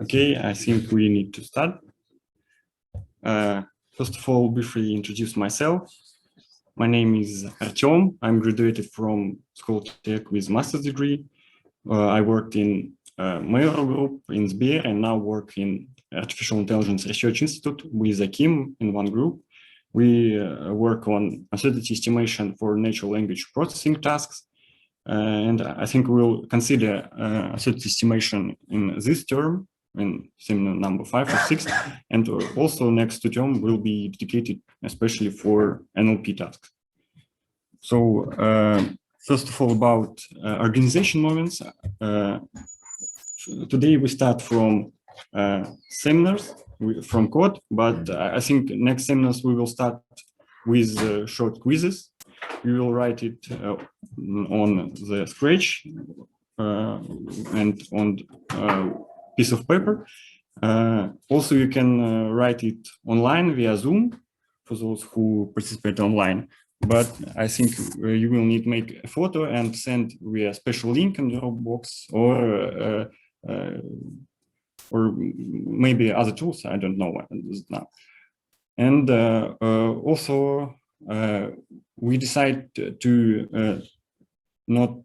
Okay, I think we need to start. First of all, briefly introduce myself. My name is Artem. I'm graduated from School of Tech with master's degree. I worked in Mayor Group in DSBA and now work in Artificial Intelligence Research Institute with Akim in one group. We work on uncertainty estimation for natural language processing tasks. And I think we'll consider uncertainty estimation in this term, in seminar number 5 or 6, and also next term will be dedicated especially for NLP tasks. So first of all, about organization moments. Today we start from seminars from code, but I think next seminars we will start with short quizzes. We will write it on the Scratch and on piece of paper. Also, you can write it online via Zoom for those who participate online. But I think you will need to make a photo and send via special link in Dropbox or maybe other tools. I don't know now. And also, we decide to not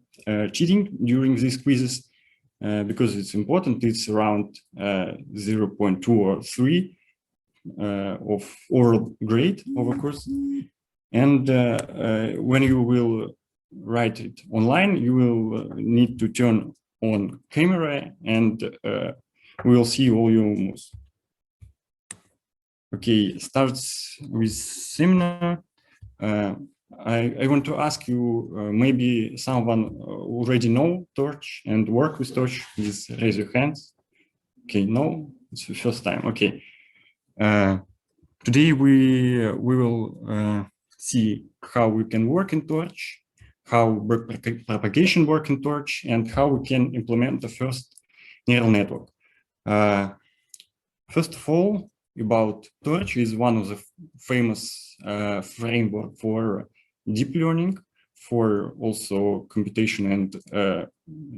cheating during these quizzes because it's important. It's around 0.2 or 3 of overall grade of a course. And when you will write it online, you will need to turn on camera and we will see all your moves. Okay, starts with seminar. I want to ask you, maybe someone already know Torch and work with Torch. Please raise your hands. Okay, no, it's the first time. Okay. Today we will see how we can work in Torch, how propagation work in Torch, and how we can implement the first neural network. First of all, about Torch is one of the famous framework for deep learning, for also computation and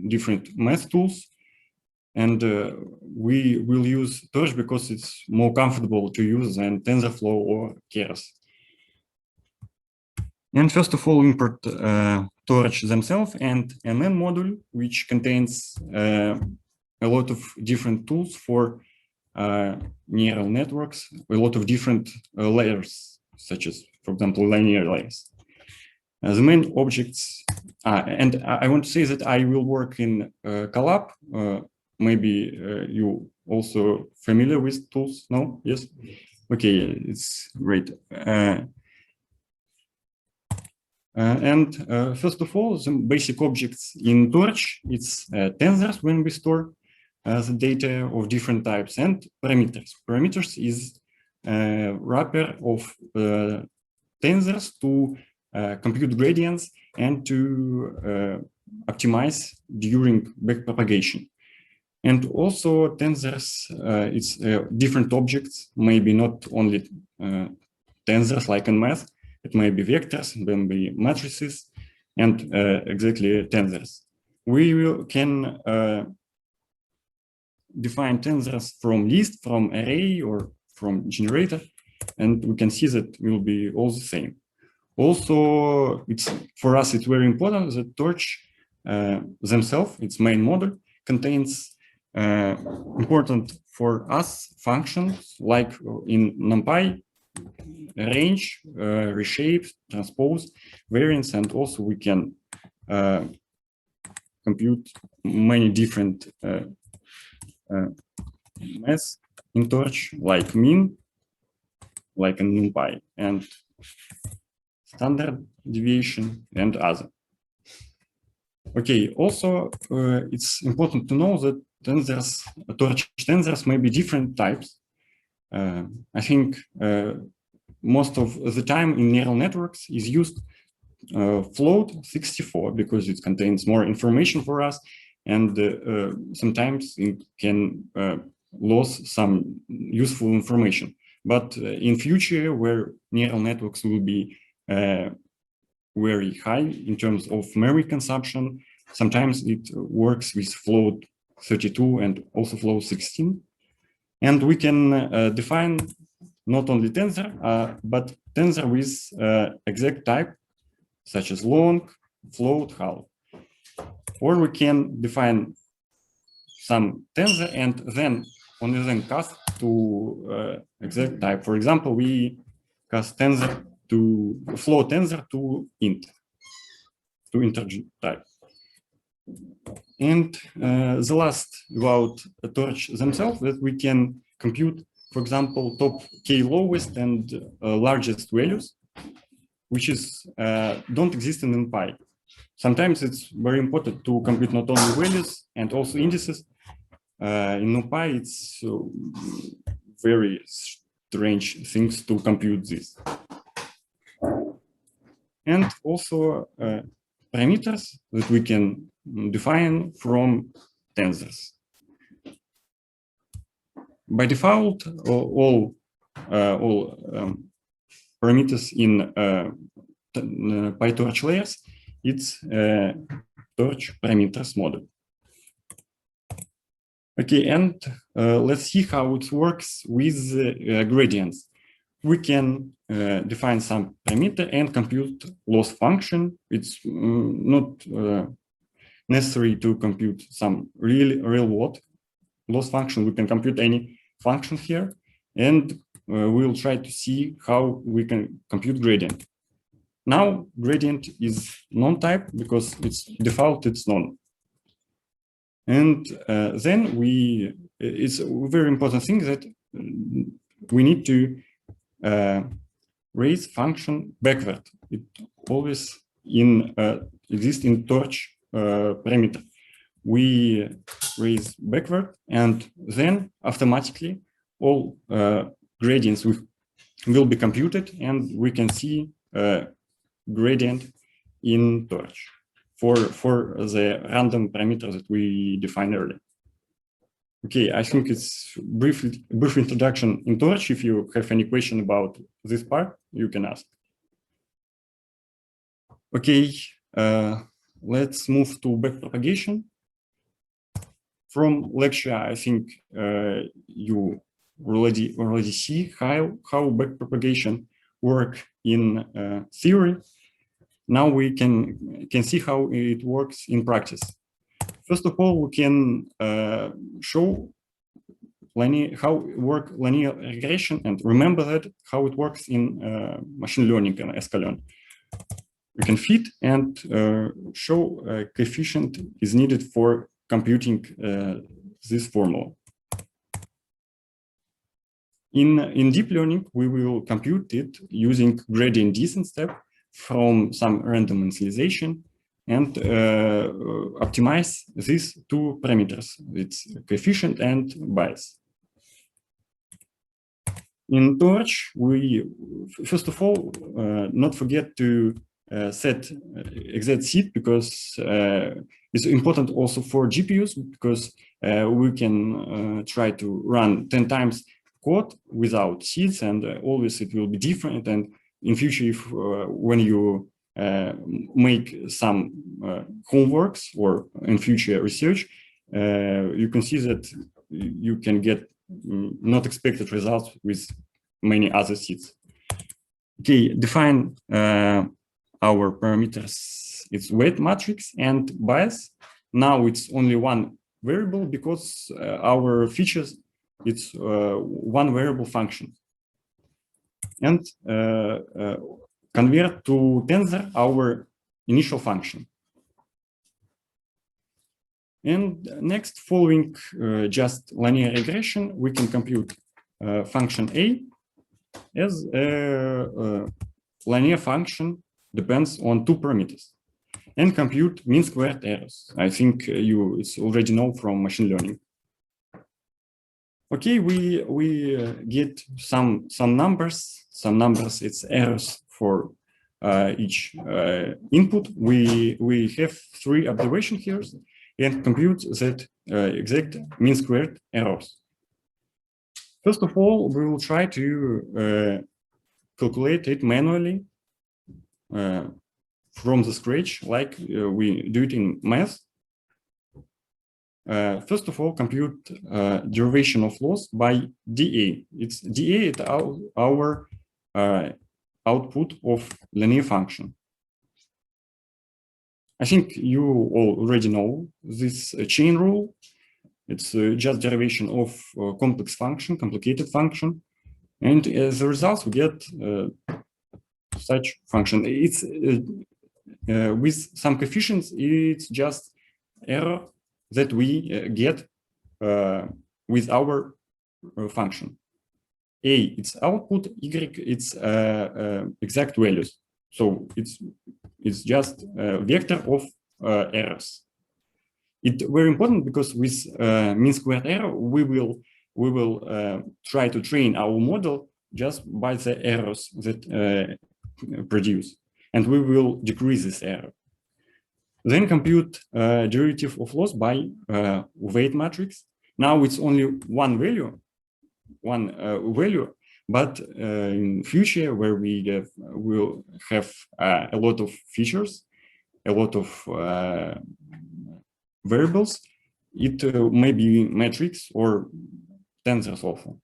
different math tools. And we will use Torch because it's more comfortable to use than TensorFlow or Keras. And first of all, import Torch themselves and MN module, which contains a lot of different tools for neural networks, a lot of different layers, such as, for example, linear layers. The main objects, and I want to say that I will work in Collab. Maybe you also familiar with tools? No? Yes? Okay, it's great. And first of all, the basic objects in Torch, it's tensors when we store the data of different types and parameters. Parameters is a wrapper of tensors to compute gradients and to optimize during backpropagation. And also tensors, it's different objects, maybe not only tensors like in math, it may be vectors, it may be matrices, and exactly tensors. We can define tensors from list, from array, or from generator, and we can see that will be all the same. Also, for us, it's very important that Torch themselves, its main model, contains important for us functions like in NumPy, range, reshape, transpose, variance, and also we can compute many different maths in Torch, like mean, like in NumPy, and standard deviation, and other. Okay, also, it's important to know that tensors, Torch tensors may be different types. I think most of the time in neural networks is used float 64 because it contains more information for us, and sometimes it can lose some useful information. But in future, where neural networks will be very high in terms of memory consumption, sometimes it works with float 32 and also float 16. And we can define not only tensor, but tensor with exact type, such as long, float, half. Or we can define some tensor and then only then cast to exact type. For example, we cast tensor to float tensor to int, to integer type. And the last about torch themselves, that we can compute, for example, top k lowest and largest values, which is don't exist in NumPy. Sometimes it's very important to compute not only values and also indices. In NumPy, it's very strange things to compute this. And also parameters that we can define from tensors. By default, all parameters in PyTorch layers, it's torch parameters model. Okay, and let's see how it works with gradients. We can define some parameter and compute loss function. It's not necessary to compute some real world loss function. We can compute any function here, and we'll try to see how we can compute gradient. Now, gradient is non-type because it's default, it's none. And then it's a very important thing that we need to raise function backward. It always exists in torch parameter. We raise backward, and then automatically all gradients will be computed, and we can see gradient in torch for the random parameter that we defined earlier. Okay, I think it's brief introduction in torch. If you have any question about this part, you can ask. Okay, let's move to backpropagation. From lecture, I think you already see how backpropagation work in theory. Now we can see how it works in practice. First of all, we can show how work linear regression, and remember that how it works in machine learning and sklearn. We can fit and show a coefficient is needed for computing this formula. In deep learning, we will compute it using gradient descent step from some random initialization and optimize these two parameters, its coefficient and bias. In torch, we first of all not forget to set exact seed, because it's important also for GPUs, because we can try to run 10 times code without seeds, and always it will be different. And in future, if when you make some homeworks or in future research, you can see that you can get not expected results with many other seeds. Okay, define our parameters. It's weight matrix and bias. Now it's only one variable because our features, it's one variable function. And convert to tensor our initial function. And next, following just linear regression, we can compute function A as a linear function depends on two parameters, and compute mean squared errors. I think you already know from machine learning. Okay, we get some numbers. Some numbers, it's errors for each input. We have 3 observation here and compute that exact mean squared errors. First of all, we will try to calculate it manually from the scratch, like we do it in math. first of all, compute derivation of loss by dA. It's dA is our output of linear function. I think you all already know this chain rule. It's just derivation of complex function, complicated function. And as a result, we get such function. It's with some coefficients, it's just error that we get with our function. A, it's output, Y, it's exact values. So it's just a vector of errors. It's very important because with mean squared error, we will try to train our model just by the errors that produce, and we will decrease this error. Then compute derivative of loss by weight matrix. Now it's only one value, but in future where we will have a lot of features, a lot of variables, it may be matrix or tensors also.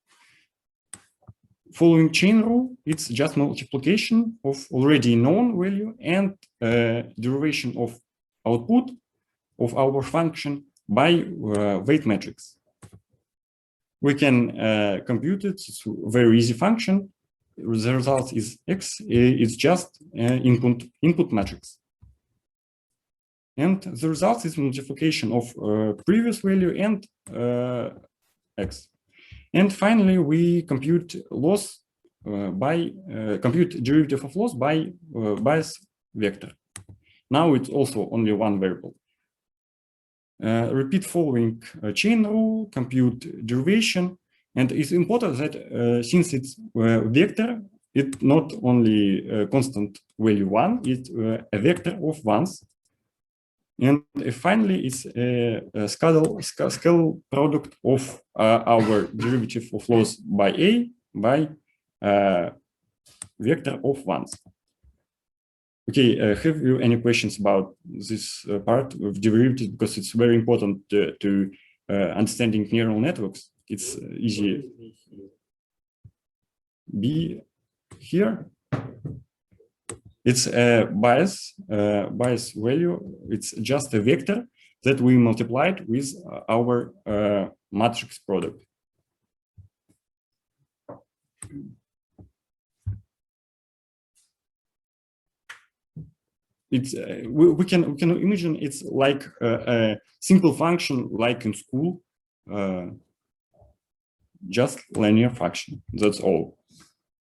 Following chain rule, it's just multiplication of already known value and derivation of output of our function by weight matrix. We can compute it. It's a very easy function. The result is X. It's just input matrix. And the result is multiplication of previous value and X. And finally, we compute loss compute derivative of loss by bias vector. Now it's also only one variable. Repeat following chain rule, compute derivation, and it's important that since it's vector, it's not only a constant value one, it's a vector of ones. And finally, it's a scalar product of our derivative of loss by A by vector of ones. Okay, have you any questions about this part of derivative? Because it's very important to understanding neural networks. It's easy. B here. It's a bias value. It's just a vector that we multiplied with our matrix product. It's we can imagine it's like a simple function like in school, just linear function. That's all.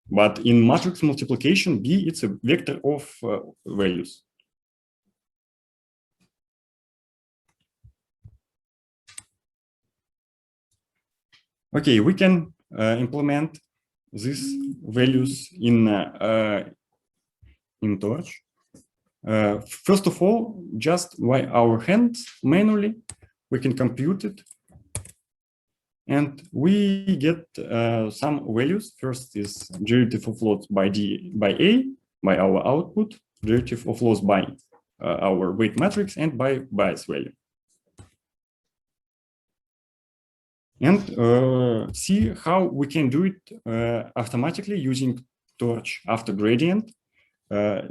But in matrix multiplication, B, it's a vector of values. Okay, we can implement these values in Torch. First of all, just by our hands manually, we can compute it. And we get some values. First is derivative of loss by A, by our output, derivative of loss by our weight matrix, and by bias value. And see how we can do it automatically using Torch after gradient,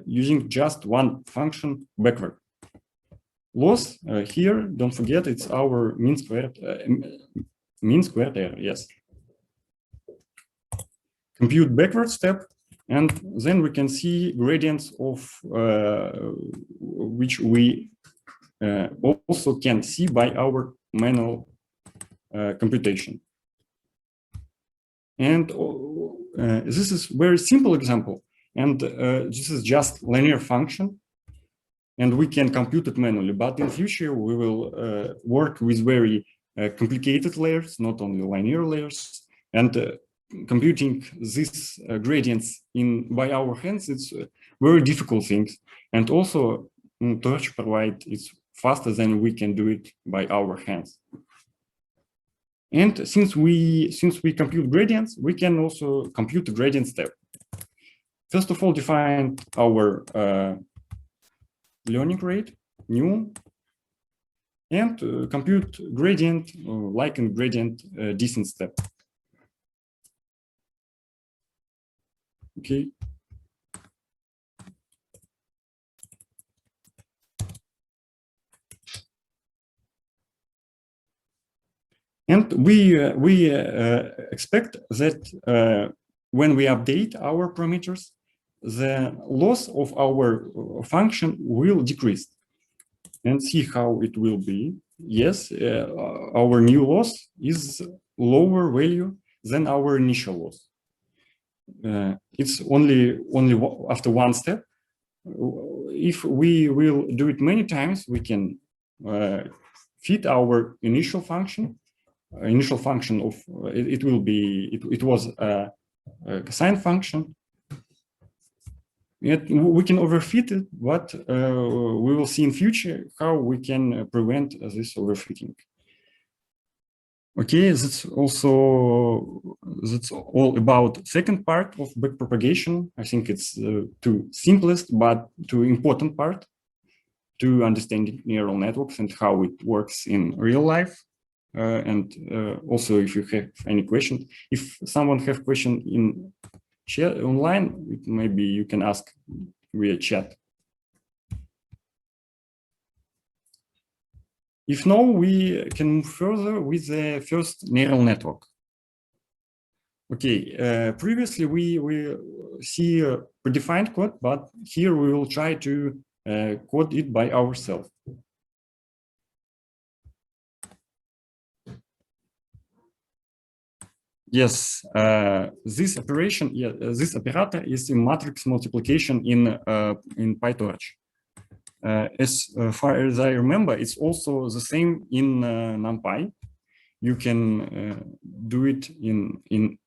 using just one function backward. Loss here, don't forget, it's our mean squared error, yes. Compute backward step, and then we can see gradients of which we also can see by our manual computation. And this is very simple example, and this is just linear function, and we can compute it manually. But in future, we will work with very complicated layers, not only linear layers, and computing these gradients by our hands, it's very difficult things. And also, Torch provide it's faster than we can do it by our hands. And since we compute gradients, we can also compute the gradient step. First of all, define our learning rate, new. and compute gradient like in gradient descent step. Okay. And we expect that when we update our parameters, the loss of our function will decrease. And see how it will be. Yes, our new loss is lower value than our initial loss. It's only after one step. If we will do it many times, we can fit our initial function. Initial function of it will be it was a sine function. Yet we can overfit it, but we will see in future how we can prevent this overfitting. Okay, that's all about second part of backpropagation. I think it's too simplest but too important part to understanding neural networks and how it works in real life. And also, if you have any questions, if someone have question in chat online, maybe you can ask via chat. If no, we can move further with the first neural network. Okay, previously we see predefined code, but here we will try to code it by ourselves. Yes, this operation, this operator is a matrix multiplication in PyTorch. As far as I remember, it's also the same in NumPy. You can do it in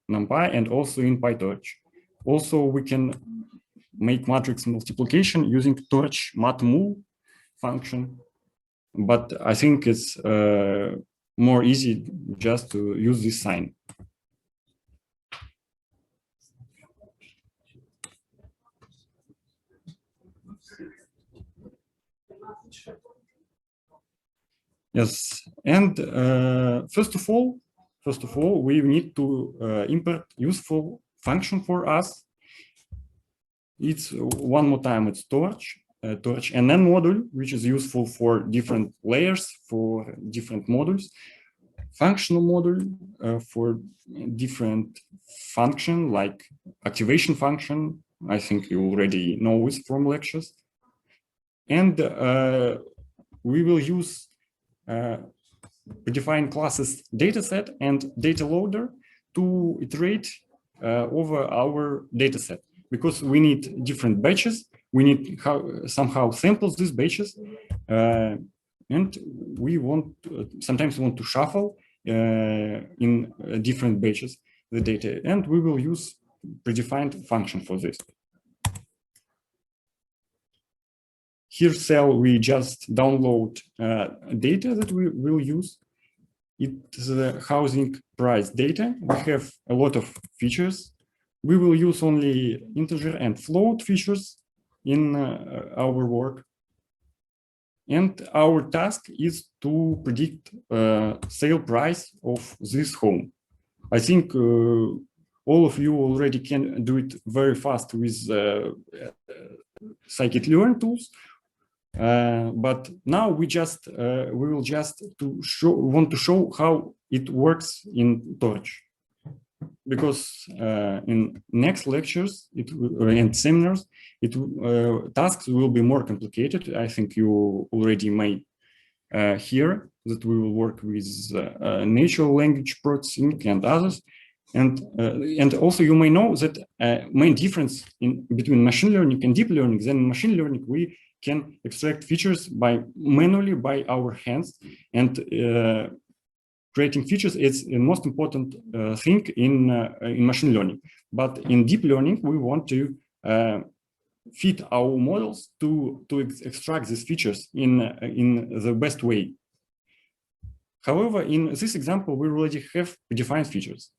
NumPy and also in PyTorch. Also, we can make matrix multiplication using torch matmul function, but I think it's more easy just to use this sign. Yes, and first of all, we need to import useful function for us. It's one more time, it's torch NN module, which is useful for different layers, for different modules, functional module for different function like activation function. I think you already know this from lectures. And we will use predefined classes dataset and data loader to iterate over our dataset, because we need different batches. We need somehow sample these batches, and we sometimes want to shuffle in different batches the data, and we will use predefined function for this. Here cell, we just download data that we will use. It's the housing price data. We have a lot of features. We will use only integer and float features in our work. And our task is to predict sale price of this home. I think all of you already can do it very fast with scikit-learn tools. But now we will just want to show how it works in Torch, because in next lectures and seminars, tasks will be more complicated. I think you already may hear that we will work with natural language processing and others, and also you may know that main difference between machine learning and deep learning. Then in machine learning we can extract features manually by our hands, and creating features is the most important thing in machine learning. But in deep learning, we want to fit our models to extract these features in the best way. However, in this example, we already have defined features.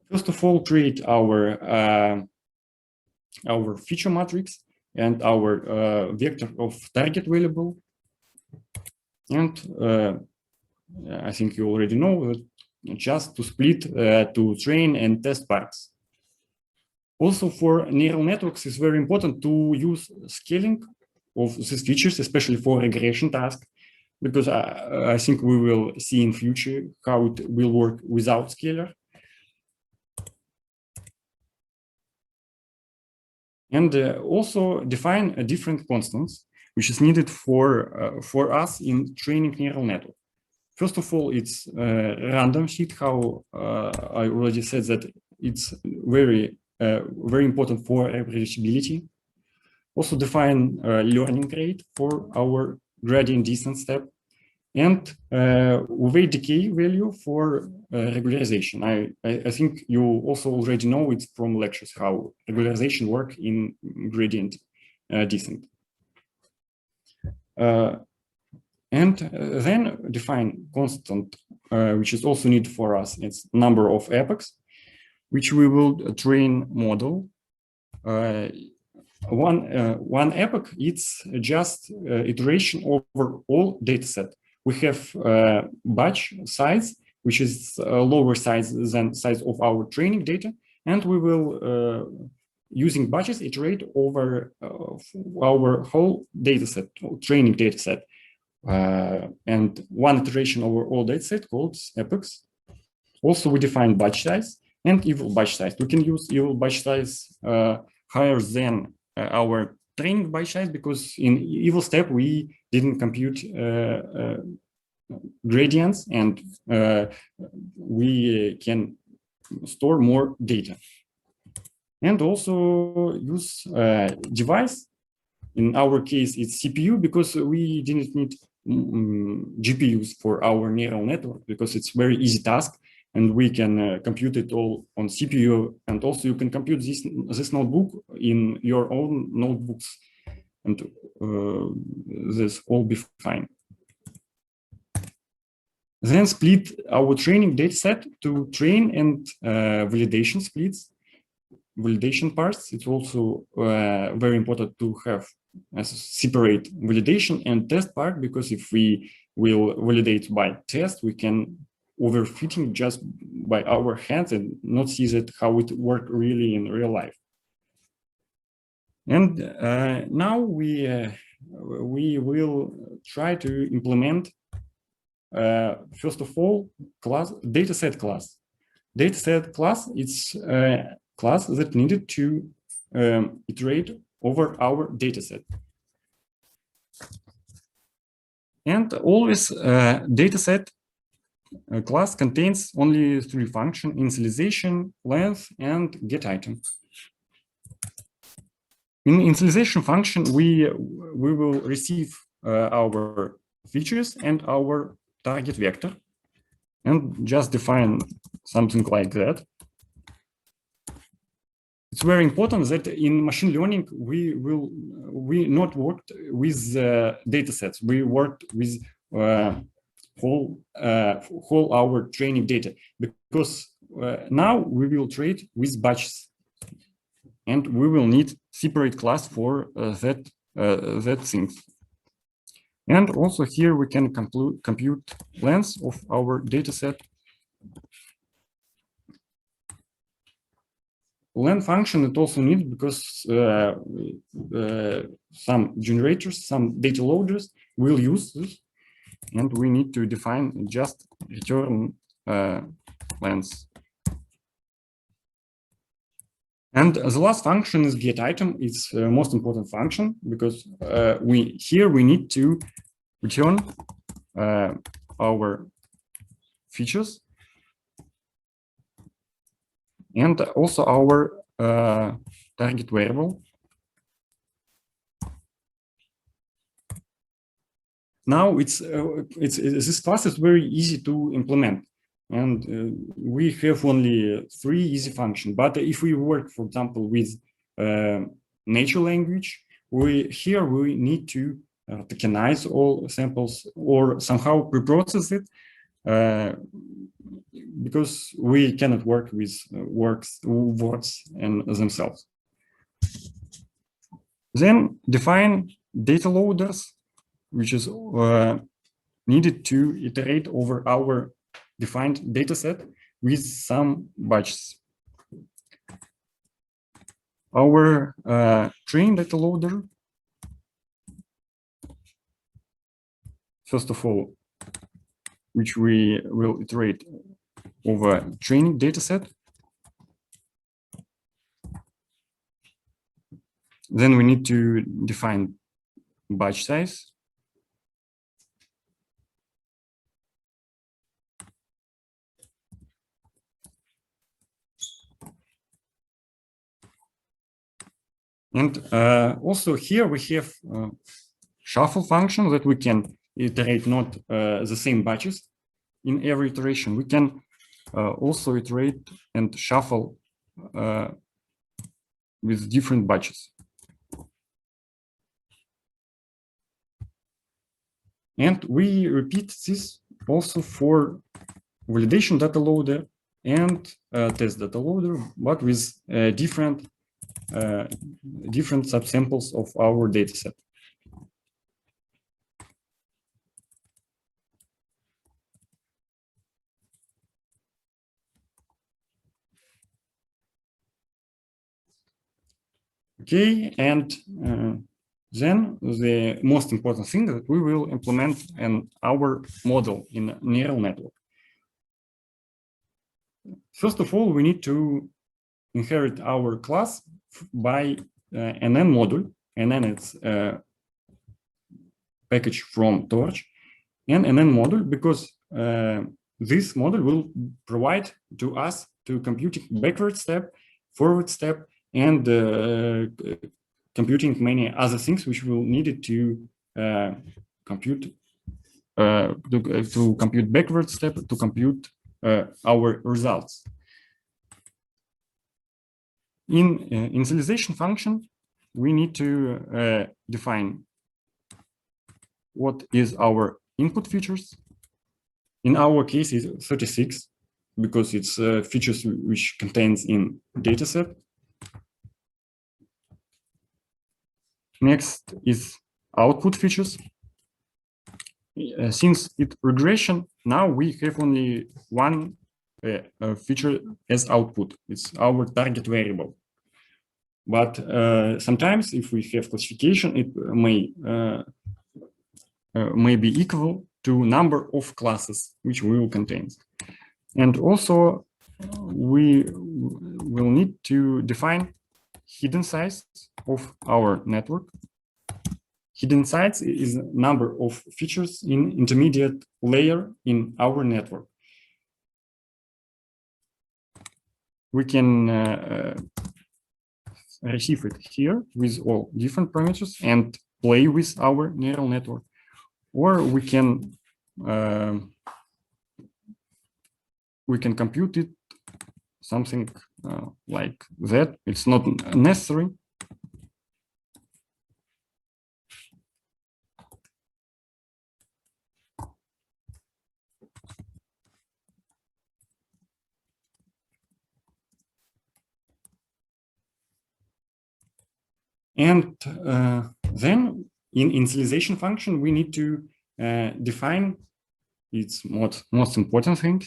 First of all, create our feature matrix and our vector of target variable. And I think you already know that just to split to train and test parts. Also for neural networks, it's very important to use scaling of these features, especially for regression tasks, because I think we will see in future how it will work without scalar. And also define different constants, which is needed for us in training neural network. First of all, it's random sheet. How I already said that it's very important for reproducibility. Also define learning rate for our gradient descent step, and weight decay value for regularization. I think you also already know it from lectures how regularization work in gradient descent. And then define constant, which is also needed for us. It's number of epochs, which we will train model. One epoch, it's just iteration over all data set. We have batch size, which is lower size than size of our training data, and we will using batches iterate over our whole data set, training data set. And one iteration over all data set called epochs. Also, we define batch size and evil batch size. We can use evil batch size higher than our training batch size, because in evil step we didn't compute gradients, and we can store more data. And also use device. In our case, it's CPU, because we didn't need GPUs for our neural network, because it's very easy task, and we can compute it all on CPU. And also you can compute this notebook in your own notebooks, and this all be fine. Then split our training data set to train and validation splits, validation parts. It's also very important to have a separate validation and test part, because if we will validate by test, we can overfitting just by our hands and not see that how it works really in real life. And now we will try to implement first of all class dataset class. Dataset class, it's a class that needed to iterate over our dataset. And always dataset class contains only three functions: initialization, length, and getItem. In initialization function, we will receive our features and our target vector, and just define something like that. It's very important that in machine learning we not worked with data sets. We worked with whole our training data, because now we will trade with batches, and we will need separate class for that things. And also here we can compute length of our data set. Length function it also needs, because some generators, some data loaders will use this, and we need to define just return length. And the last function is getItem. It's the most important function, because we need to return our features and also our target variable. Now this class is very easy to implement, and we have only three easy functions. But if we work, for example, with natural language, we need to tokenize all samples or somehow pre-process it, because we cannot work with words and themselves. Then define data loaders which is needed to iterate over our defined dataset with some batches. Our train data loader, first of all, which we will iterate over training dataset. Then we need to define batch size. And also here we have shuffle function that we can iterate not the same batches in every iteration. We can also iterate and shuffle with different batches. And we repeat this also for validation data loader and test data loader, but with different subsamples of our dataset. Okay, and then the most important thing that we will implement in our model in a neural network. First of all, we need to inherit our class by NN module. NN it's a package from Torch, and NN module because this module will provide to us to computing backward step, forward step, and computing many other things which will need to compute to compute backward step to compute our results. In initialization function, we need to define what is our input features. In our case, it's 36 because it's features which contains in dataset. Next is output features. Since it's regression, now we have only one feature as output. It's our target variable. But sometimes, if we have classification, it may be equal to number of classes which we will contain. And also, we will need to define hidden size of our network. Hidden size is a number of features in intermediate layer in our network. We can receive it here with all different parameters and play with our neural network, or we can compute it something like that. It's not necessary. And then in initialization function, we need to define its most important thing.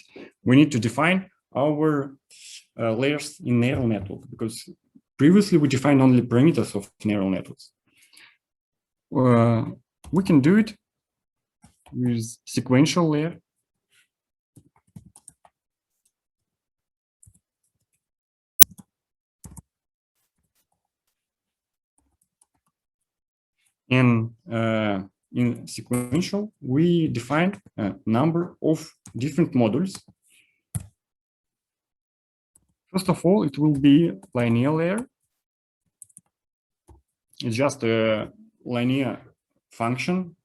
We need to define our layers in neural network, because previously we defined only parameters of neural networks. We can do it with sequential layer. And in sequential, we define a number of different modules. First of all, it will be linear layer. It's just a linear function,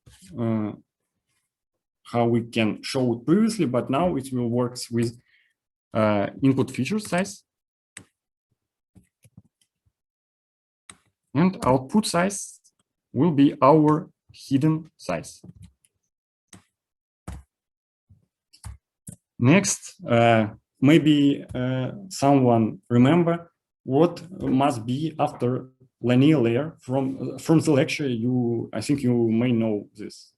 how we can show it previously, but now it will work with input feature size. And output size will be our hidden size. Next, maybe someone remember what must be after linear layer from the lecture. I think you may know this.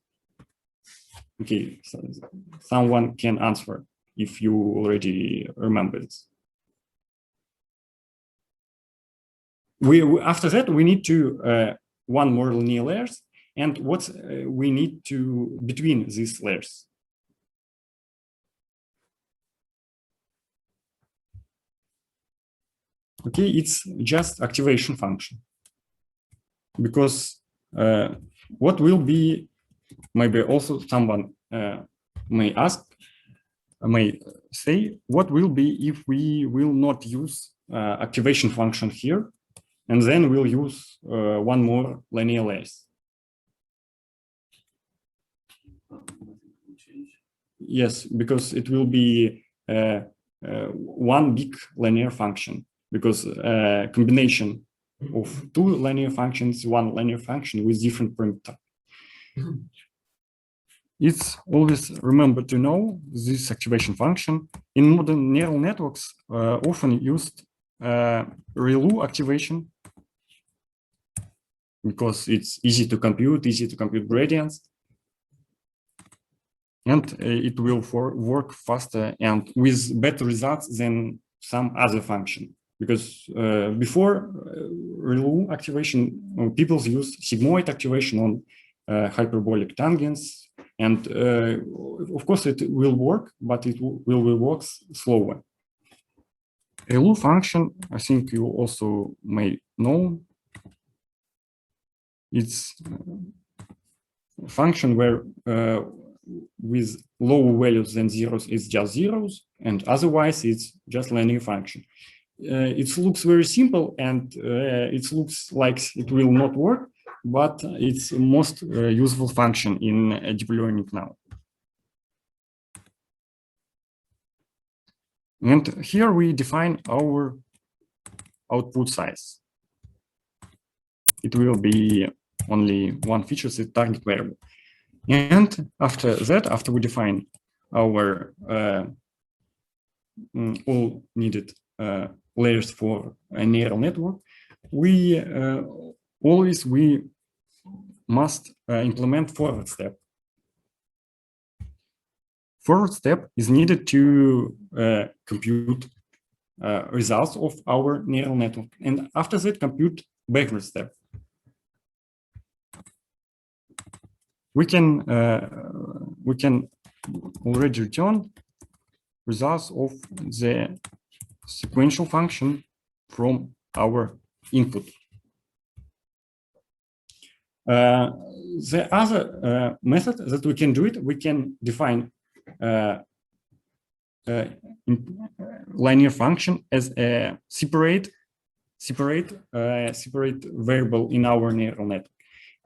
Okay, so someone can answer if you already remember this. After that we need to one more linear layers, and what we need to between these layers. Okay, it's just activation function, because what will be, maybe also someone may say, what will be if we will not use activation function here, and then we'll use one more linear layers. Yes, because it will be one big linear function, because combination of two linear functions, one linear function with different parameter. It's always remember to know this activation function. In modern neural networks, often used ReLU activation, because it's easy to compute gradients, and it will work faster and with better results than some other function. Because before ReLU activation, people used sigmoid activation on hyperbolic tangents, and of course it will work, but it will work slower. ReLU function, I think you also may know, it's a function where with lower values than zeros, it's just zeros, and otherwise it's just linear function. It looks very simple, and it looks like it will not work, but it's the most useful function in deep learning now. And here we define our output size. It will be only one feature, the target variable. And after that, after we define our all needed layers for a neural network, we must implement forward step. Forward step is needed to compute results of our neural network, and after that compute backward step. We can already return results of the sequential function from our input. The other method that we can do it, we can define linear function as a separate variable in our neural network.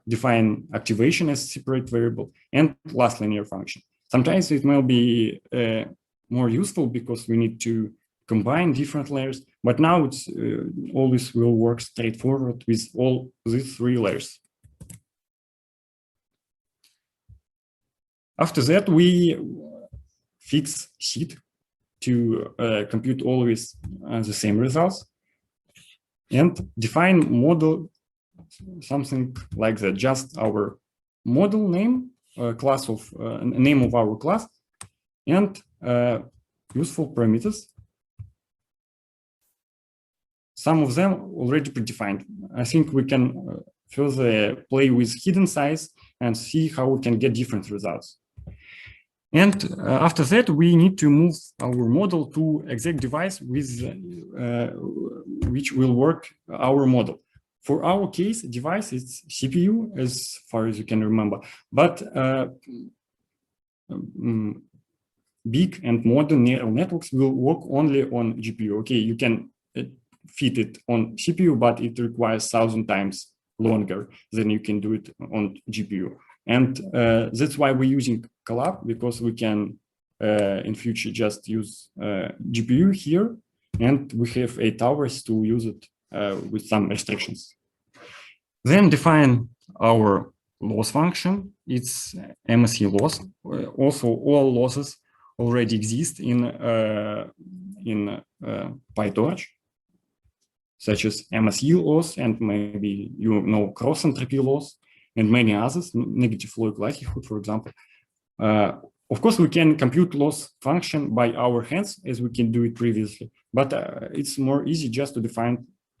Define activation as a separate variable and last linear function. Sometimes it may be more useful because we need to combine different layers, but now it's always will work straightforward with all these three layers. After that, we fix seed to compute always the same results, and define model, something like that, just our model name, class of name of our class, and useful parameters. Some of them already predefined. I think we can further play with hidden size and see how we can get different results. And after that, we need to move our model to exact device with which will work our model. For our case, device is CPU, as far as you can remember, but big and modern neural networks will work only on GPU. Okay, you can fit it on CPU, but it requires 1,000 times longer than you can do it on GPU. And that's why we're using Collab, because we can in future just use GPU here, and we have 8 hours to use it with some restrictions. Then define our loss function. It's MSE loss. Also, all losses already exist in PyTorch. such as MSE loss, and maybe you know cross entropy loss, and many others, negative log likelihood, for example. Of course, we can compute loss function by our hands as we can do it previously, but it's more easy just to define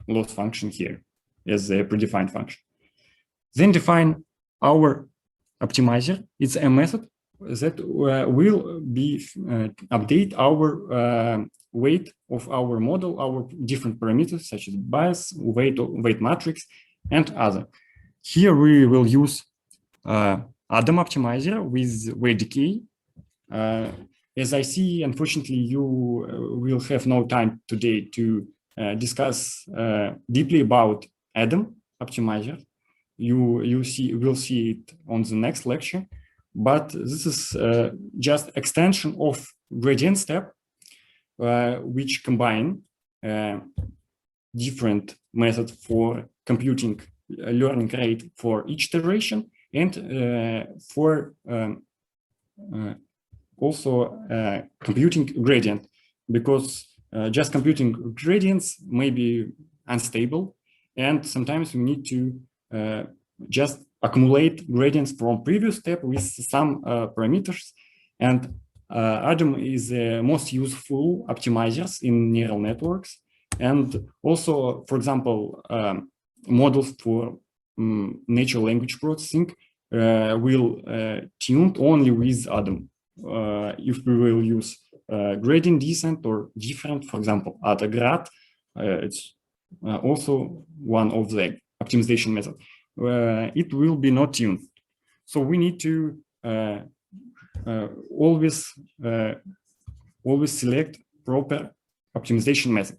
loss function here as a predefined function. Then define our optimizer. It's a method that will be update our weight of our model, our different parameters such as bias, weight matrix, and other. Here we will use Artem optimizer with weight decay. As I see, unfortunately, you will have no time today to discuss deeply about Artem optimizer. You will see it on the next lecture, but this is just extension of gradient step, which combine different methods for computing learning rate for each iteration and for also computing gradient, because just computing gradients may be unstable, and sometimes we need to just accumulate gradients from previous step with some parameters. And Artem is the most useful optimizers in neural networks. And also, for example, models for natural language processing will tuned only with Artem. If we will use gradient descent or different, for example, AdaGrad, it's also one of the optimization methods. It will be not tuned. So we need to always select proper optimization method.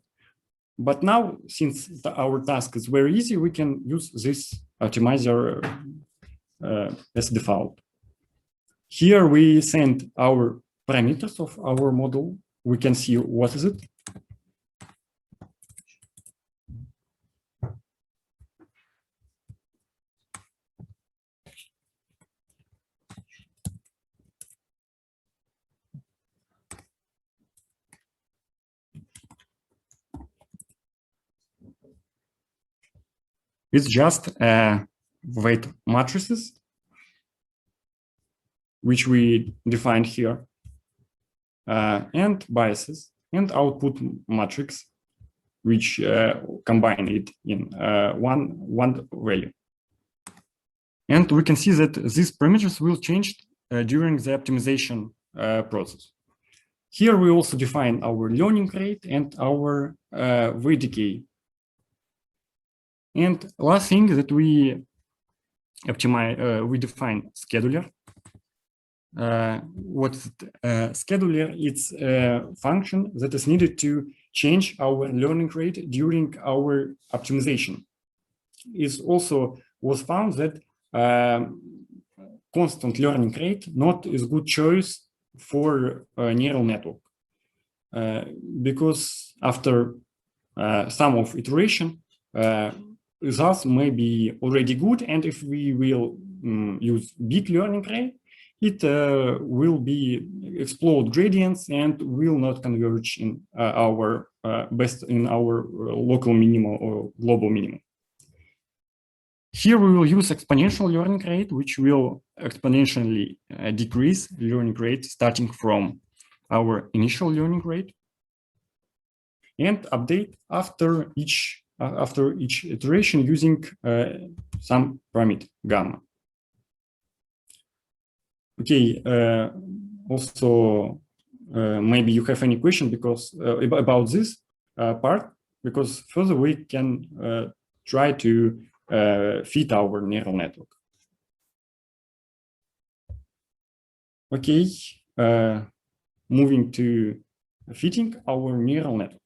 But now, since our task is very easy, we can use this optimizer as default. Here we send our parameters of our model. We can see what is it. It's just weight matrices, which we defined here, and biases, and output matrix, which combine it in one value. And we can see that these parameters will change during the optimization process. Here we also define our learning rate and our weight decay. And last thing that we optimize, we define scheduler. What's scheduler? It's a function that is needed to change our learning rate during our optimization. It also was found that constant learning rate not is good choice for a neural network, because after some of iteration, results may be already good, and if we will use big learning rate, it will be explode gradients and will not converge in our local minimum or global minimum. Here we will use exponential learning rate, which will exponentially decrease learning rate starting from our initial learning rate, and update after each iteration using some parameter gamma. Okay. Also, maybe you have any question because about this part, because further we can try to fit our neural network. Okay. Moving to fitting our neural network.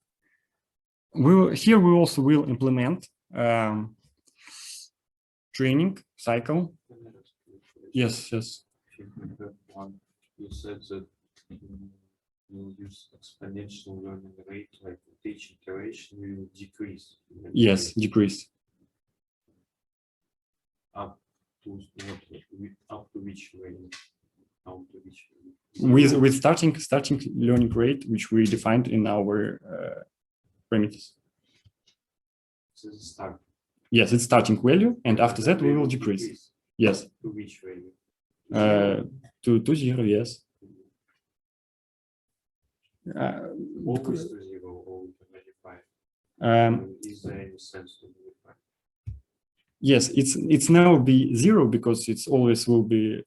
Here we also will implement training cycle. Yes. You said that you'll use exponential learning rate, like each iteration will decrease. Yes, decrease. Up to which value? With starting learning rate, which we defined in our parameters. This is start. Yes, it's starting value, and after that we will decrease. Yes. To which value? To 0, yes. Always to 0, or we can modify. Is there any sense to modify? Yes, it's never be 0 because it's always will be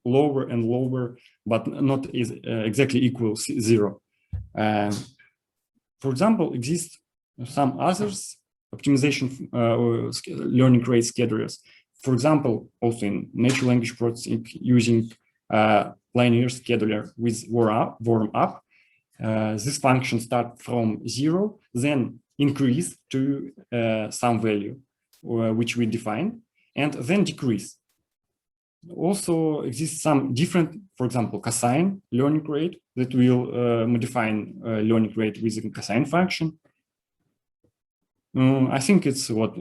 lower and lower, but not is exactly equal 0. For example, exist some others optimization or learning rate schedulers. For example, also in natural language processing using linear scheduler with warm up. This function start from 0, then increase to some value which we define, and then decrease. Also exists some different, for example, cosine learning rate that will modify learning rate with a cosine function. I think it's what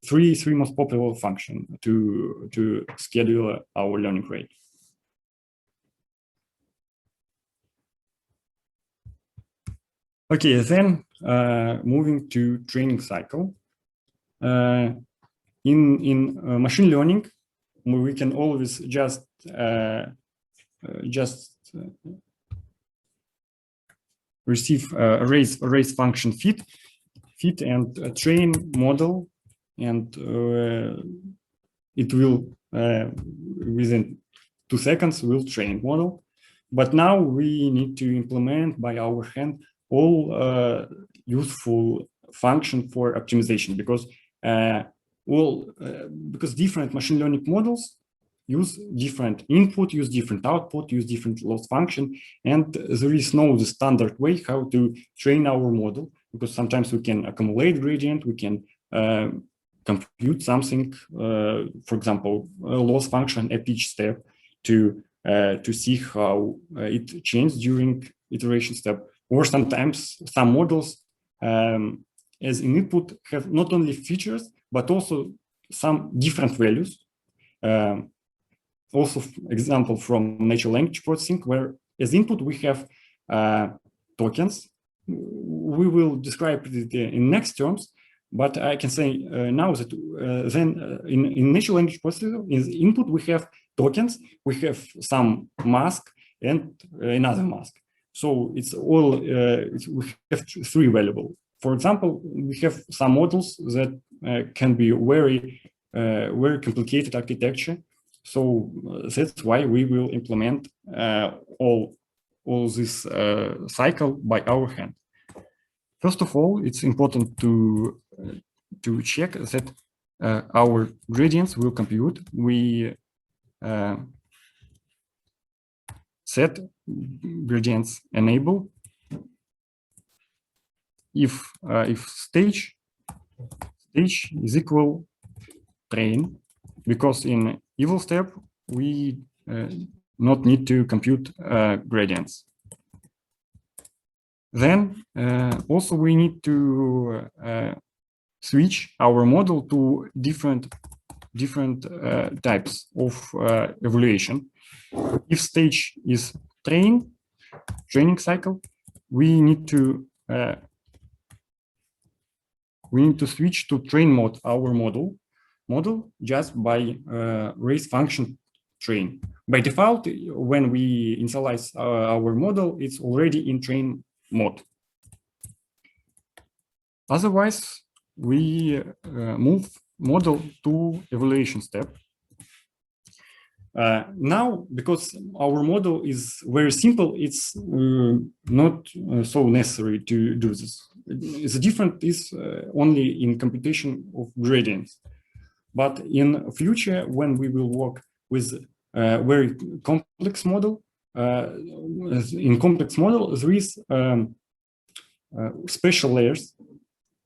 three most popular function to schedule our learning rate. Okay, then moving to training cycle. In machine learning, we can always just receive arrays function fit and train model, and it will within 2 seconds will train model. But now we need to implement by our hand all useful function for optimization, because because different machine learning models use different input, use different output, use different loss function, and there is no the standard way how to train our model, because sometimes we can accumulate gradient, we can compute something, for example, a loss function at each step to see how it changed during iteration step. Or sometimes some models as an input have not only features, but also some different values. Also, example from natural language processing, where as input we have tokens. We will describe it in next terms, but I can say now that then in natural language processing, in the input we have tokens, we have some mask and another mask. So it's all we have 3 variables. For example, we have some models that can be very complicated architecture. So that's why we will implement all this cycle by our hand. First of all, it's important to check that our gradients will compute. We set gradients enable if stage is equal train, because in evil step we not need to compute gradients. Then also we need to switch our model to different types of evaluation. If stage is training cycle, we need to switch to train mode our model just by raise function train. By default, when we initialize our model, it's already in train mode. Otherwise, we move model to evaluation step. Now, because our model is very simple, it's not so necessary to do this. The difference is only in computation of gradients. But in future, when we will work with a very complex model, in complex model, there is special layers.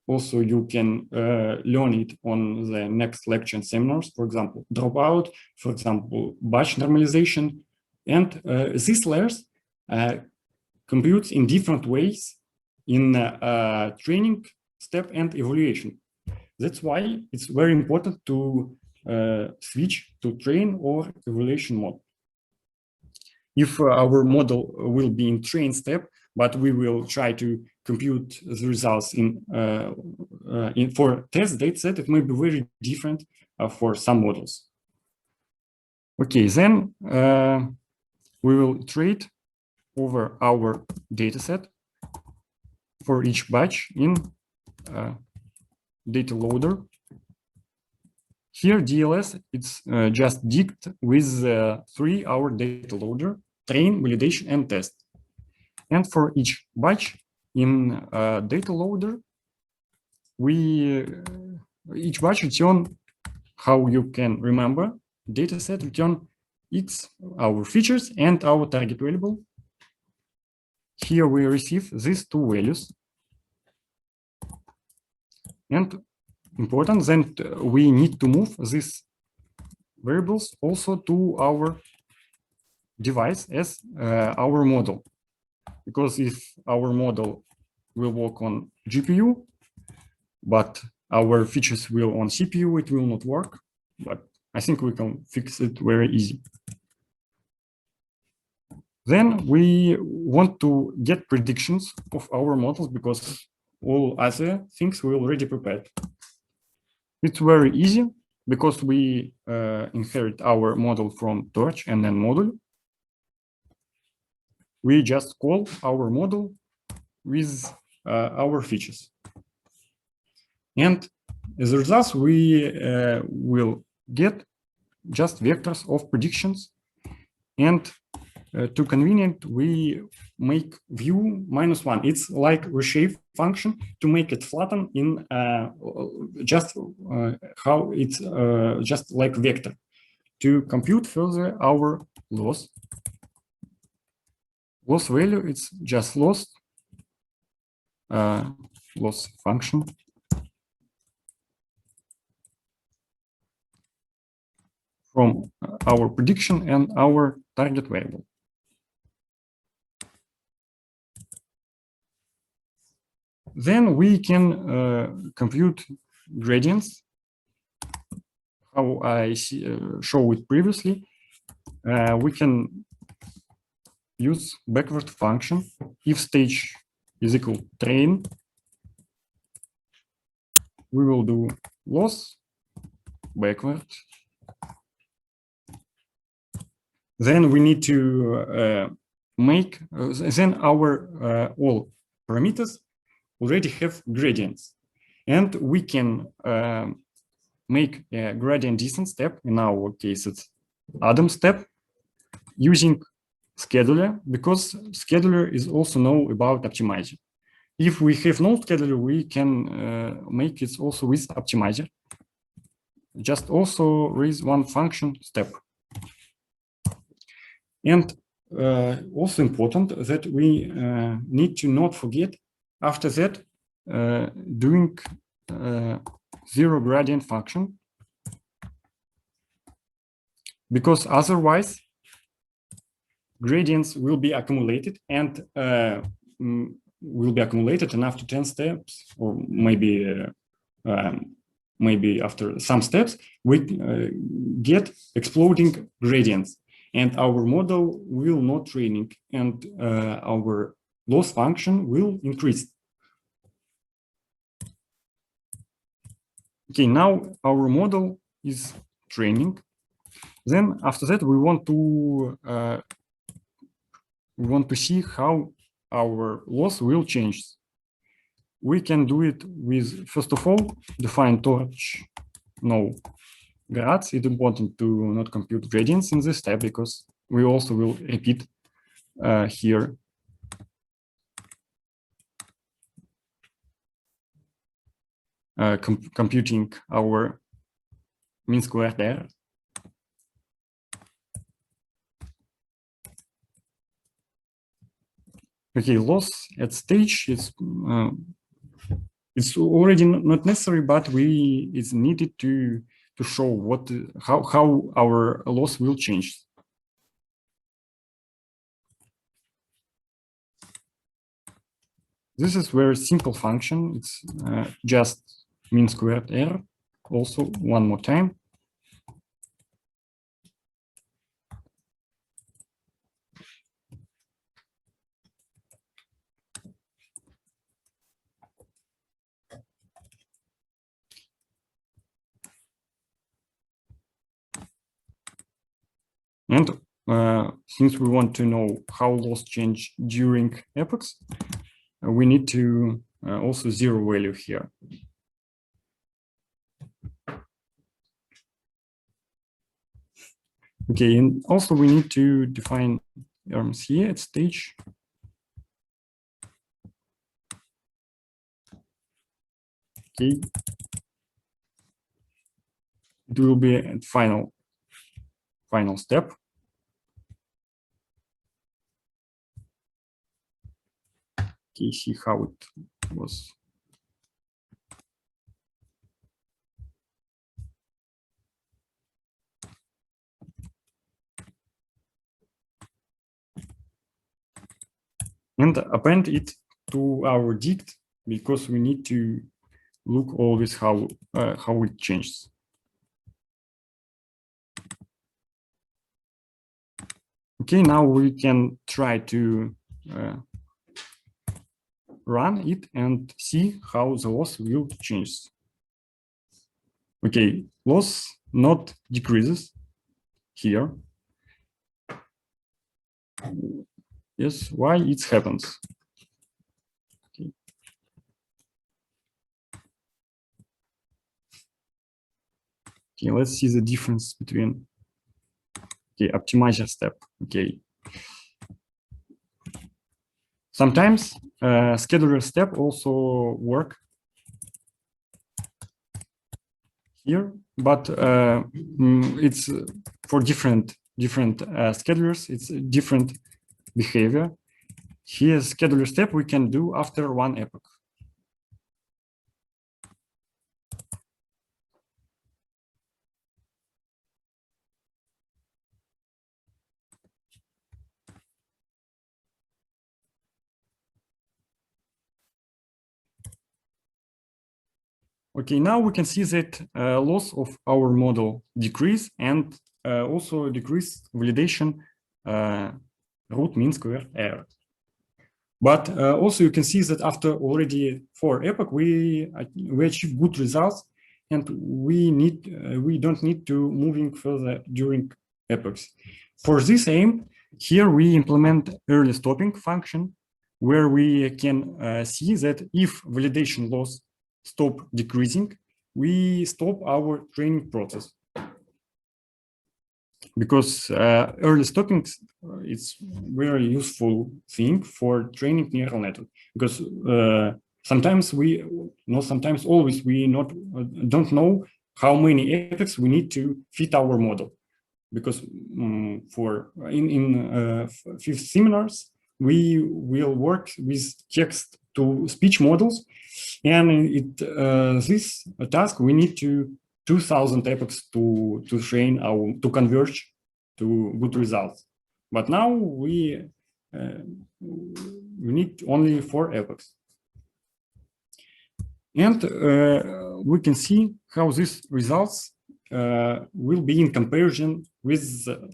Also, you can learn it on the next lecture and seminars, for example, dropout, for example, batch normalization. And these layers compute in different ways in training step and evaluation. That's why it's very important to switch to train or evaluation mode. If our model will be in train step, but we will try to compute the results for test data set, it may be very different for some models. Okay, then we will iterate over our data set for each batch in data loader. Here, DLS, it's just dict with 3-hour data loader, train, validation, and test. And for each batch in data loader, each batch return, how you can remember, data set return X, our features, and our target variable. Here we receive these two values. And important, then we need to move these variables also to our device as our model. Because if our model will work on GPU, but our features will on CPU, it will not work. But I think we can fix it very easy. Then we want to get predictions of our models because all other things we already prepared. It's very easy because we inherit our model from torch and then module. We just call our model with our features. And as a result, we will get just vectors of predictions. And to convenient, we make view -1. It's like reshape function to make it flatten in just how it's just like vector to compute further our loss. Loss value, it's just loss function. From our prediction and our target variable. Then we can compute gradients. How I show it previously, we can use backward function. If stage is equal train, we will do loss backward. Then we need to make, then our all parameters already have gradients. And we can make a gradient descent step, in our case it's Artem step, using scheduler, because scheduler is also know about optimizer. If we have no scheduler, we can make it also with optimizer. Just also raise one function step. And also important that we need to not forget after that doing zero gradient function, because otherwise gradients will be accumulated and will be accumulated, and after 10 steps, or maybe maybe after some steps, we get exploding gradients. And our model will not training, and our loss function will increase. Okay, now our model is training. Then after that, we want to see how our loss will change. We can do it with, first of all, define torch no grads. It's important to not compute gradients in this step because we also will repeat here. Computing our mean squared error. Okay, loss at stage is it's already not necessary, but it's needed to show how our loss will change. This is very simple function. It's just mean squared error. Also, one more time. And since we want to know how loss change during epochs, we need to also zero value here. Okay, and also we need to define terms here at stage. Okay, it will be a final step. Okay, see how it was. And append it to our dict because we need to look always how it changes. Okay, now we can try to run it and see how the loss will change. Okay, loss not decreases here. Yes, why it happens? Okay. Okay, let's see the difference between optimizer step. Okay. Sometimes scheduler step also work here, but it's for different schedulers. It's different behavior. Here, scheduler step we can do after one epoch. Okay, now we can see that loss of our model decrease and also decrease validation root mean square error. But also you can see that after already 4 epoch, we achieve good results, and we don't need to moving further during epochs. For this aim, here we implement early stopping function, where we can see that if validation loss stop decreasing, we stop our training process. Because early stopping it's very useful thing for training neural network, because sometimes always we don't know how many epochs we need to fit our model, because for in fifth seminars we will work with text to speech models, and this task we need to 2000 epochs to train to converge to good results. But now we need only 4 epochs. And we can see how these results will be in comparison with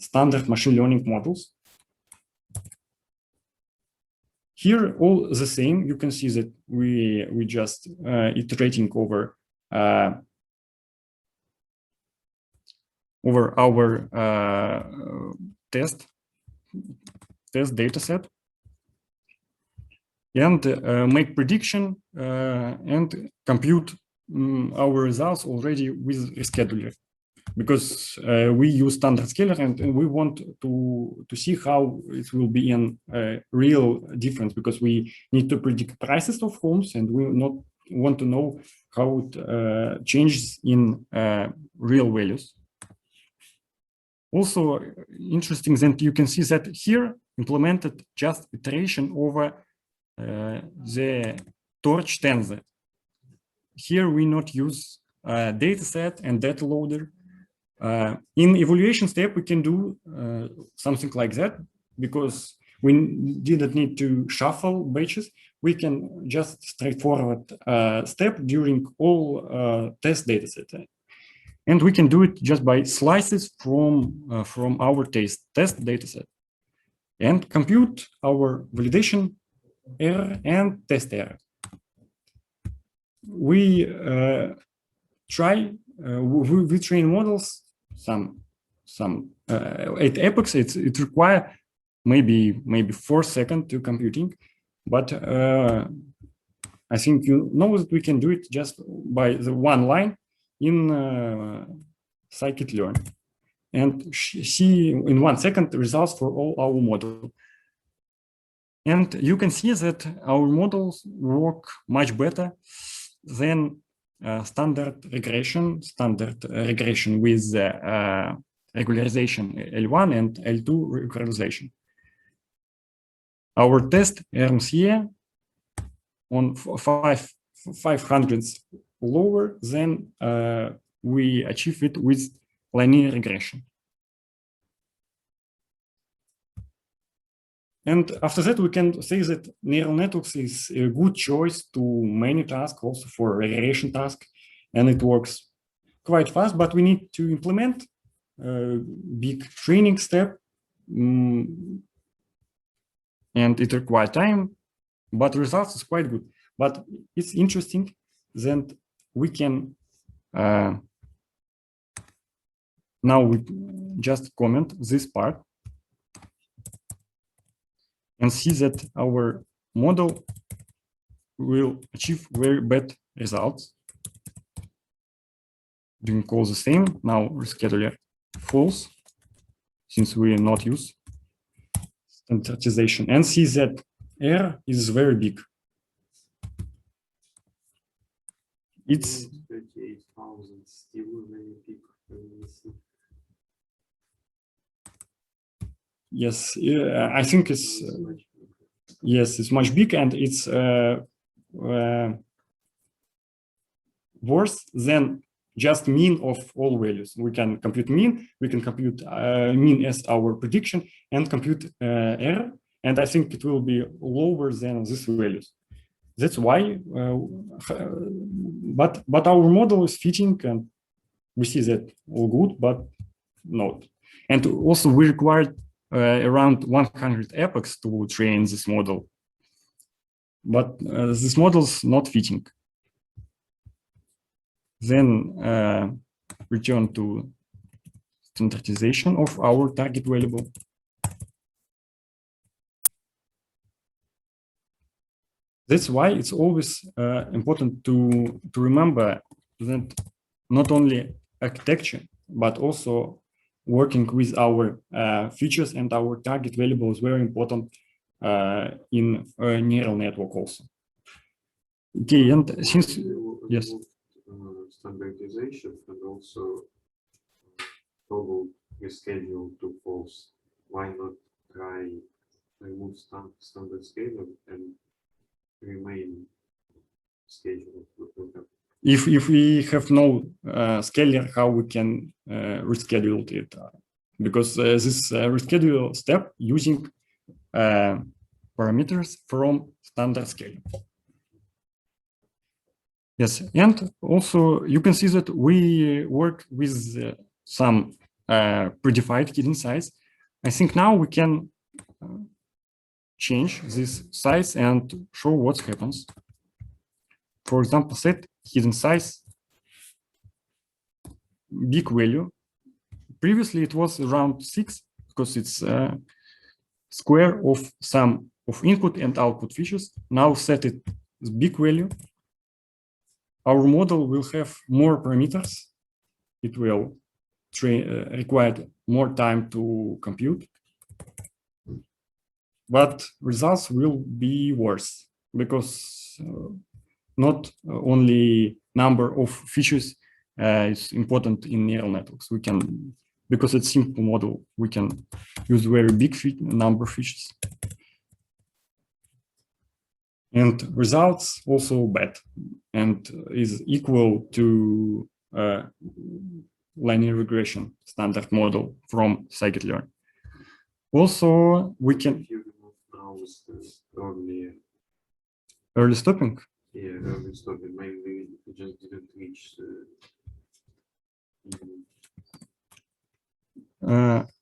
standard machine learning models. Here, all the same, you can see that we just iterating over our test data set, and make prediction and compute our results already with a scheduler, because we use standard scaler, and we want to see how it will be in real difference, because we need to predict prices of homes, and we not want to know how it changes in real values. Also interesting that you can see that here implemented just iteration over the torch tensor. Here we not use data set and data loader. In evaluation step, we can do something like that, because we didn't need to shuffle batches. We can just straightforward step during all test data set. And we can do it just by slices from our test data set, and compute our validation error and test error. We train models, some some 8 epochs, it requires maybe 4 seconds to computing, but I think you know that we can do it just by the one line in scikit-learn and see in 1 second the results for all our models. And you can see that our models work much better than standard regression with regularization L1 and L2 regularization. Our test earns here on 500 lower than we achieve it with linear regression. And after that, we can say that neural networks is a good choice to many tasks, also for regression tasks, and it works quite fast, but we need to implement a big training step, and it requires time, but results is quite good. But it's interesting that we can, now we just comment this part, and see that our model will achieve very bad results. Doing call the same, now rescheduler false, since we not use standardization, and see that error is very big. It's 38,000 still very big. Yes, I think it's yes, it's much big, and it's worse than just mean of all values. We can compute mean, we can compute mean as our prediction, and compute error, and I think it will be lower than these values. That's why, but our model is fitting, and we see that all good, but not. And also we required around 100 epochs to train this model, but this model is not fitting. Then return to standardization of our target variable. That's why it's always important to remember that not only architecture, but also working with our features and our target variable is very important in a neural network also. Okay, and since yes, standardization and also toggle reschedule to false. Why not try remove standard schedule and remain schedule? If we have no scaler, how we can reschedule it? Because this reschedule step using parameters from standard scale. Yes, and also you can see that we work with some predefined hidden size. I think now we can change this size and show what happens. For example, set hidden size big value. Previously it was around 6 because it's square of sum of input and output features. Now set it as big value. Our model will have more parameters. It will require more time to compute, but results will be worse because not only number of features is important in neural networks. We can, because it's simple model, we can use very big number of features. And results also bad and is equal to linear regression standard model from scikit-learn. Also, we can early stopping. Yeah, early stopping. Maybe we just didn't reach.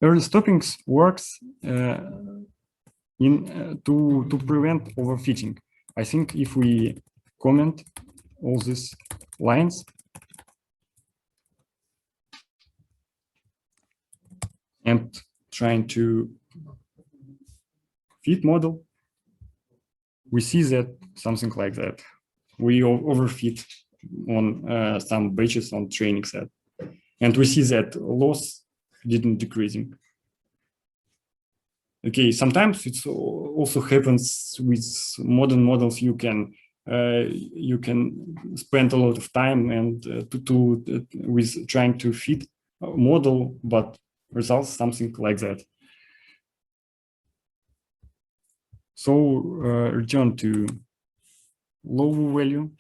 Early stoppings works to prevent overfitting. I think if we comment all these lines, and trying to fit model, we see that something like that. We overfit on some batches on training set. And we see that loss didn't decreasing. Okay, sometimes it also happens with modern models. You can spend a lot of time and with trying to fit a model, but results something like that. So return to low value,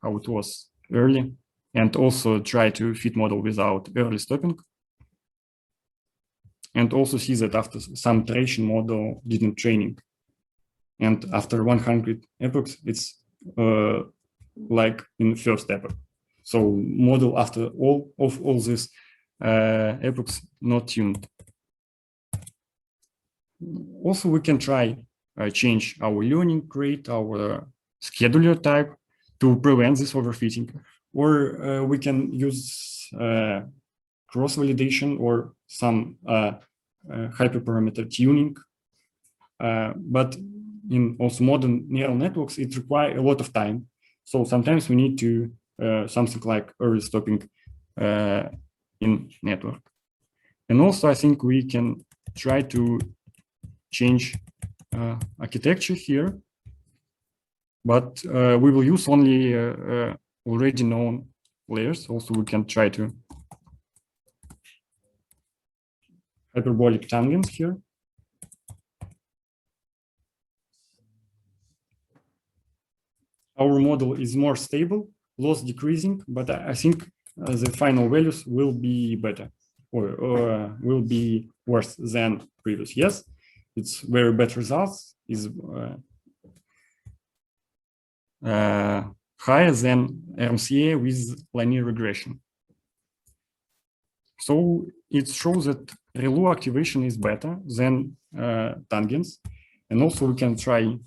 how it was early, and also try to fit model without early stopping. And also see that after some iteration model didn't training. And after 100 epochs, it's like in first epoch. So model after all these epochs not tuned. Also, we can try change our learning rate, our scheduler type to prevent this overfitting. Or we can use cross-validation or some hyperparameter tuning. But in also modern neural networks, it requires a lot of time. So sometimes we need to something like early stopping in network. And also, I think we can try to change architecture here, but we will use only already known layers. Also, we can try to hyperbolic tangents here. Our model is more stable, loss decreasing, but I think the final values will be better or will be worse than previous. Yes, it's very bad results, is higher than RMCA with linear regression. So it shows that ReLU activation is better than tangents. And also we can try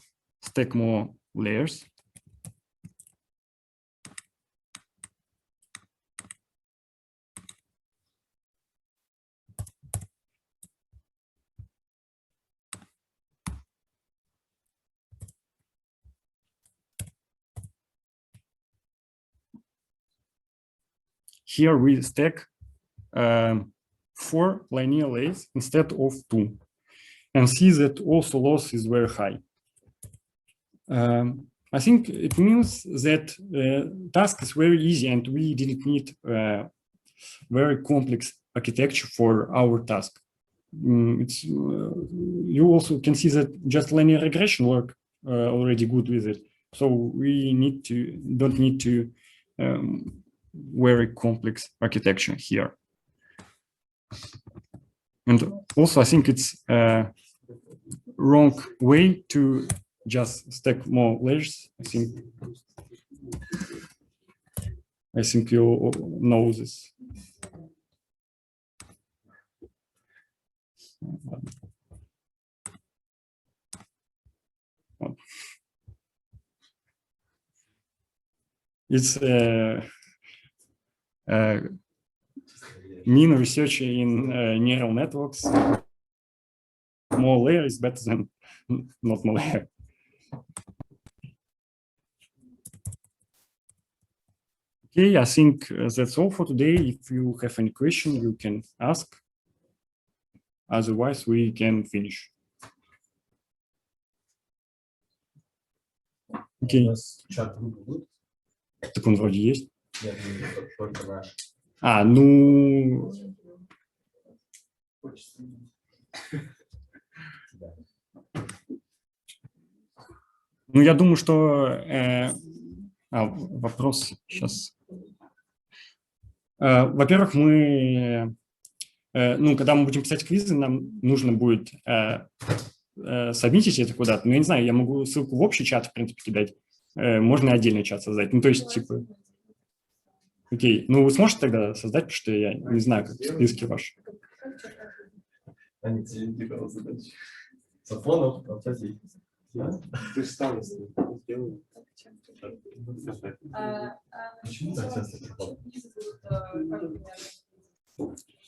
stack more layers. Here we stack 4 linear layers instead of 2, and see that also loss is very high. I think it means that task is very easy and we didn't need very complex architecture for our task. You also can see that just linear regression work already good with it. So we don't need to very complex architecture here. And also, I think it's a wrong way to just stack more layers. I think you know this. It's mean research in neural networks. More layer is better than not more layer. Okay, I think that's all for today. If you have any question, you can ask. Otherwise, we can finish. Окей. Чат-группа будет? Так он вроде есть. Я думаю, только наш. Ну... Ну, я думаю, что... вопрос сейчас. Во-первых, мы... когда мы будем писать квизы, нам нужно будет сабмитить это куда-то. Но я не знаю, я могу ссылку в общий чат, в принципе, кидать. Можно отдельный чат создать. Ну, то есть, типа... Окей. Ну, вы сможете тогда создать, потому что я не знаю, как списки ваши. Они целевые задачи. Сафонов, Автозий. Ты сам сделал. Почему так часто приходит?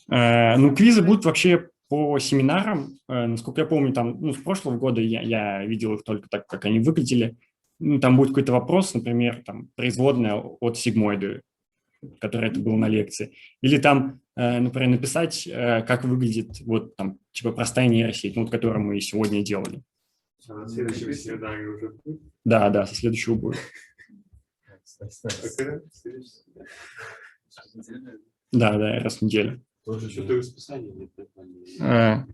Ну, квизы будут вообще по семинарам. Насколько я помню, там, ну, с прошлого года я видел их только так, как они выглядели. Ну, там будет какой-то вопрос, например, там, производная от сигмоида, который это был на лекции. Или там, например, написать, как выглядит вот там, типа, простая нейросеть, ну, вот, которую мы сегодня делали. А на следующем семинаре уже будет? Да, со следующего будет. Да, раз в неделю. Тоже Что-то расписание нет.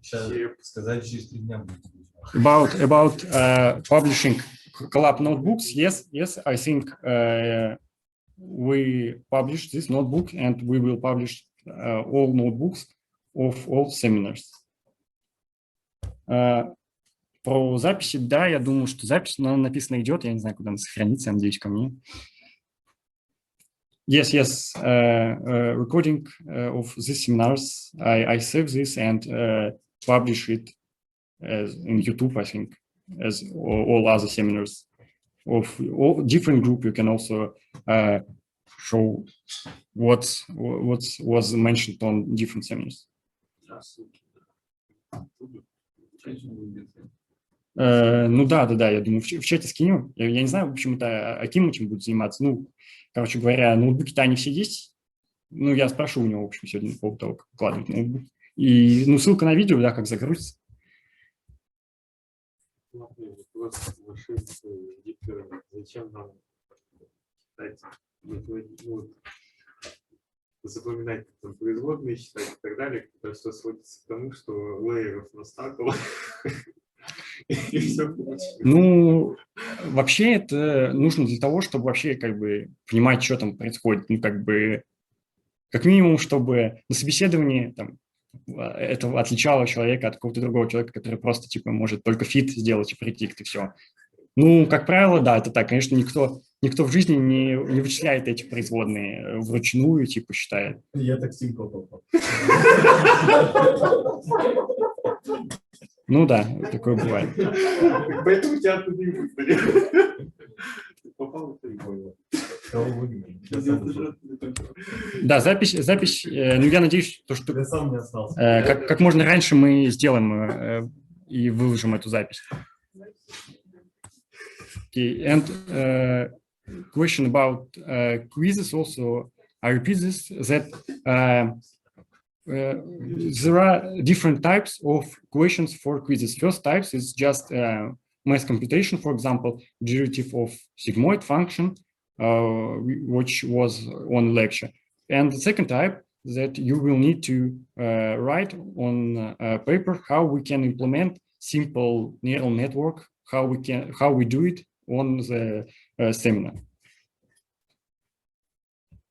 Сейчас сказать, через 3 дня будет. About publishing collab notebooks, yes, I think we publish this notebook and we will publish all notebooks of all seminars. Про записи, да, я думаю, что запись, но она написано идет, я не знаю, куда она сохранится, я надеюсь, ко мне. Yes, recording of these seminars, I save this and publish it as in YouTube, I think, as all other seminars of all different group. You can also show what was mentioned on different seminars. Ну да, я думаю, в чате скинем. Я не знаю, в общем, это Аким этим будет заниматься. Ну, короче говоря, ноутбуки-то они все есть. Ну, я спрошу у него, в общем, сегодня по поводу того, как вкладывать ноутбук. И, ну, ссылка на видео, да, как загрузится. Зачем нам запоминать там, производные, считать и так далее, потому что сводится к тому, что лейеров настакало. И все получилось. Ну, вообще это нужно для того, чтобы вообще как бы понимать, что там происходит. Ну, как бы, как минимум, чтобы на собеседовании там, это отличало человека от какого-то другого человека, который просто, типа, может только фит сделать и прийти, и все. Ну, как правило, да, это так. Конечно, никто в жизни не вычисляет эти производные вручную, типа, считает. Я так симпл попал. Ну да, такое бывает. Поэтому тебя оттуда и выгнали. Попал, ты понял. Кого выгнали? Да, запись, ну, я надеюсь, что Я сам не остался. как можно раньше мы сделаем и выложим эту запись. Okay, and question about quizzes also. I repeat this, that there are different types of questions for quizzes. First types is just math computation, for example, derivative of sigmoid function, which was on lecture. And the second type that you will need to write on paper how we can implement simple neural network, how we do it on the seminar.